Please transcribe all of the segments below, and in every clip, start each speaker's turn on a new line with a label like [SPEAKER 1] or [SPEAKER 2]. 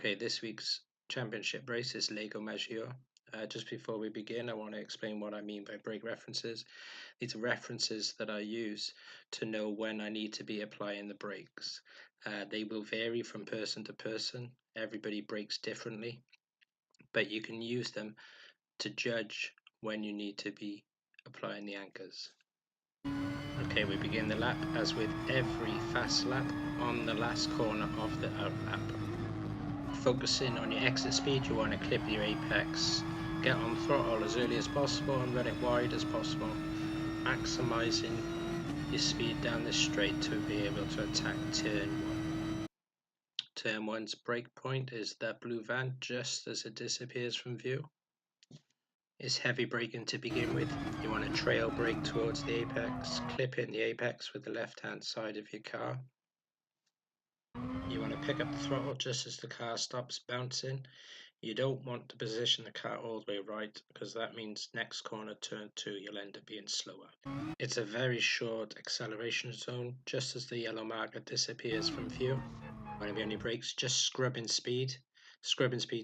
[SPEAKER 1] Okay, this week's championship race is Lago Maggiore. Just before we begin, I want to explain what I mean by brake references. These are references that I use to know when I need to be applying the brakes. They will vary from person to person. Everybody brakes differently, but you can use them to judge when you need to be applying the anchors. Okay, we begin the lap as with every fast lap on the last corner of the out lap. Focusing on your exit speed, you want to clip your apex, get on throttle as early as possible and run it wide as possible, maximizing your speed down this straight to be able to attack turn 1. Turn 1's brake point is that blue van just as it disappears from view. It's heavy braking to begin with. You want to trail brake towards the apex, clip in the apex with the left hand side of your car. You want to pick up the throttle just as the car stops bouncing. You don't want to position the car all the way right because that means next corner, turn 2, you'll end up being slower. It's a very short acceleration zone just as the yellow marker disappears from view. When you be on your brakes, just scrubbing speed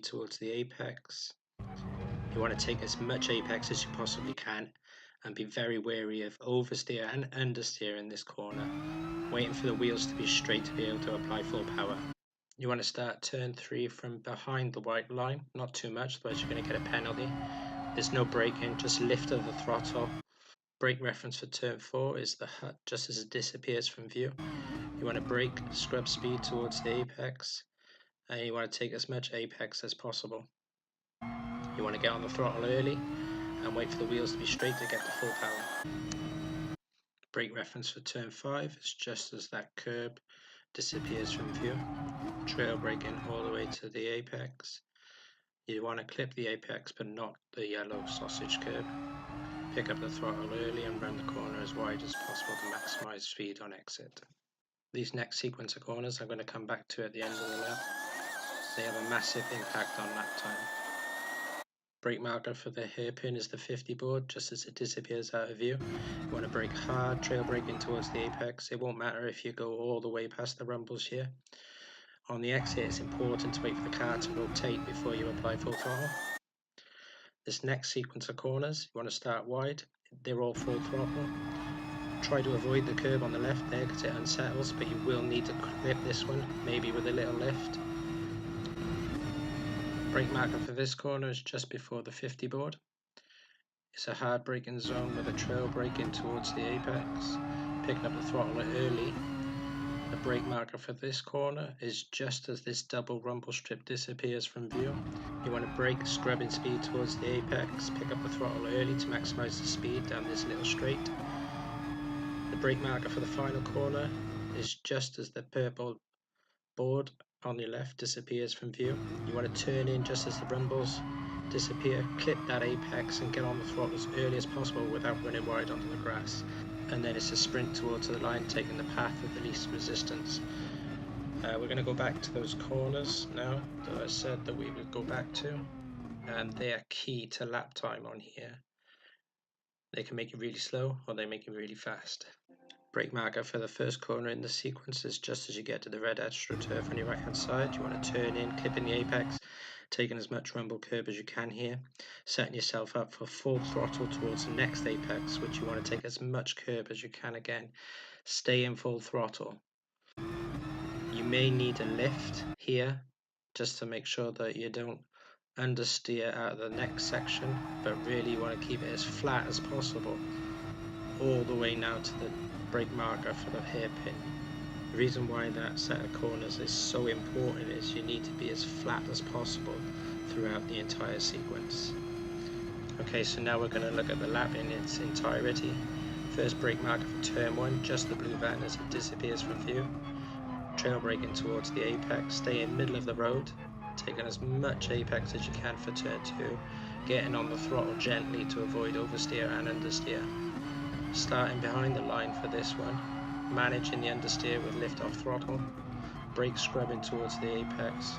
[SPEAKER 1] towards the apex. You want to take as much apex as you possibly can and be very wary of oversteer and understeer in this corner, waiting for the wheels to be straight to be able to apply full power. You want to start turn 3 from behind the white line, not too much, otherwise you're going to get a penalty. There's no braking, just lift of the throttle. Brake reference for turn 4 is the hut just as it disappears from view. You want to brake, scrub speed towards the apex, and you want to take as much apex as possible. You want to get on the throttle early and wait for the wheels to be straight to get the full power. Brake reference for turn 5 is just as that curb disappears from view. Trail braking all the way to the apex. You want to clip the apex but not the yellow sausage curb. Pick up the throttle early and run the corner as wide as possible to maximize speed on exit. These next sequence of corners I'm going to come back to at the end of the lap. They have a massive impact on lap time. Brake marker for the hairpin is the 50 board just as it disappears out of view. You want to brake hard, trail braking towards the apex. It won't matter if you go all the way past the rumbles here. On the exit, it's important to wait for the car to rotate before you apply full throttle. This next sequence of corners, you want to start wide. They're all full throttle. Try to avoid the curb on the left there because it unsettles, but you will need to clip this one, maybe with a little lift. Brake marker for this corner is just before the 50 board. It's a hard braking zone with a trail braking towards the apex. Picking up the throttle early. The brake marker for this corner is just as this double rumble strip disappears from view. You want to brake, scrubbing speed towards the apex, pick up the throttle early to maximize the speed down this little straight. The brake marker for the final corner is just as the purple board on your left disappears from view. You want to turn in just as the rumbles disappear, clip that apex and get on the throttle as early as possible without running wide onto the grass. And then it's a sprint towards the line, taking the path of the least resistance. We're going to go back to those corners now that I said that we would go back to, and they are key to lap time on here. They can make you really slow or they make you really fast. Brake marker for the first corner in the sequence is just as you get to the red AstroTurf on your right hand side. You want to turn in, clipping the apex, taking as much rumble curb as you can here, setting yourself up for full throttle towards the next apex, which you want to take as much curb as you can again. Stay in full throttle. You may need a lift here just to make sure that you don't understeer out of the next section, but really you want to keep it as flat as possible all the way now to the brake marker for the hairpin. The reason why that set of corners is so important is you need to be as flat as possible throughout the entire sequence. Okay, so now we're going to look at the lap in its entirety. First brake marker for turn 1, just the blue van as it disappears from view. Trail braking towards the apex, stay in middle of the road, taking as much apex as you can for turn 2, getting on the throttle gently to avoid oversteer and understeer. Starting behind the line for this one, managing the understeer with lift-off throttle, brake scrubbing towards the apex,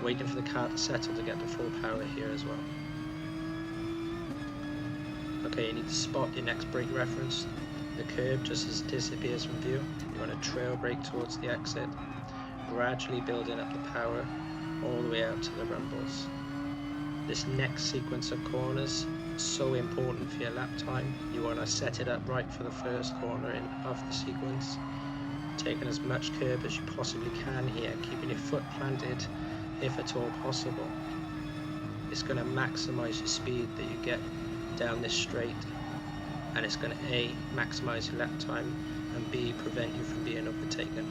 [SPEAKER 1] waiting for the car to settle to get the full power here as well. Okay, you need to spot your next brake reference, the curb just as it disappears from view. You want to trail brake towards the exit, gradually building up the power all the way out to the rumbles. This next sequence of corners is so important for your lap time. You want to set it up right for the first corner of the sequence, taking as much curb as you possibly can here, keeping your foot planted if at all possible. It's going to maximize your speed that you get down this straight, and it's going to A, maximize your lap time, and B, prevent you from being overtaken.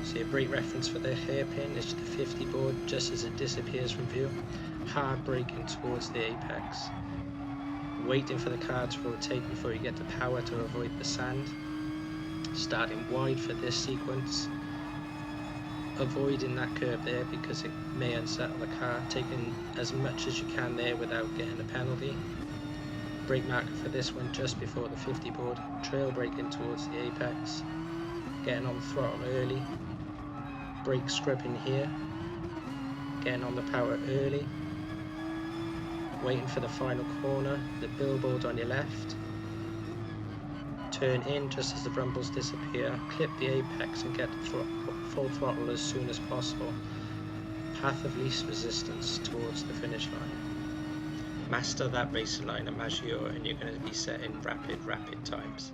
[SPEAKER 1] So your brake reference for the hairpin is the 50 board just as it disappears from view. Hard braking towards the apex. Waiting for the car to rotate before you get the power to avoid the sand. Starting wide for this sequence. Avoiding that curb there because it may unsettle the car. Taking as much as you can there without getting a penalty. Brake marker for this one just before the 50 board. Trail braking towards the apex. Getting on the throttle early. Brake scrubbing here. Getting on the power early. Waiting for the final corner, the billboard on your left. Turn in just as the rumbles disappear, clip the apex and get the full throttle as soon as possible. Path of least resistance towards the finish line. Master that racing line at Maggiore and you're going to be setting rapid times.